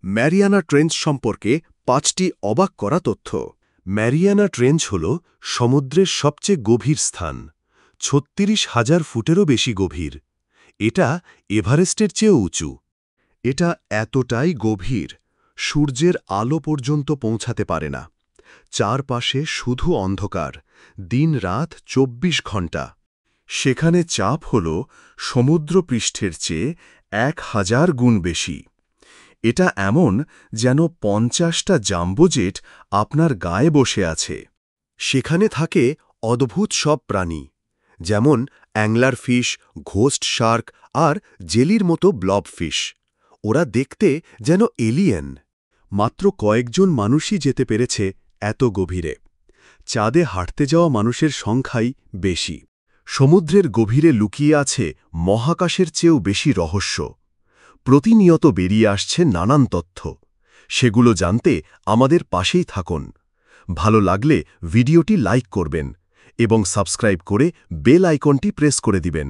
Mariano trench সম্পর্কে ৫টি অবাক করা তথ্য। ম্যারিয়ানা ট্রেঞ্চ হল সমুদ্রের সবচেয়ে গভীর স্থান, ৩৬,০০০ ফুটেরও বেশি গভীর। এটা এভারেস্টের চেয়েও উঁচু। এটা এতটাই গভীর, সূর্যের আলো পর্যন্ত পৌঁছাতে পারে না। চারপাশে শুধু অন্ধকার, দিন-রাত ২৪ ঘণ্টা। সেখানে চাপ হল সমুদ্রপৃষ্ঠের চেয়ে ১,০০০ গুণ বেশি। এটা এমন যেন ৫০টা জাম্বো জেট আপনার গায়ে বসে আছে। সেখানে থাকে অদ্ভুত সব প্রাণী, যেমন অ্যাংলার ফিশ, ঘোস্ট শার্ক আর জেলির মতো ব্লব ফিশ। ওরা দেখতে যেন এলিয়েন। মাত্র কয়েকজন মানুষই যেতে পেরেছে এত গভীরে। চাঁদে হাঁটতে যাওয়া মানুষের সংখ্যাই বেশি। সমুদ্রের গভীরে লুকিয়ে আছে মহাকাশের চেয়েও বেশি রহস্য। প্রতিনিয়ত বেরিয়ে আসছে নানান তথ্য। সেগুলো জানতে আমাদের পাশেই থাকুন। ভালো লাগলে ভিডিওটি লাইক করবেন এবং সাবস্ক্রাইব করে বেল আইকনটি প্রেস করে দিবেন।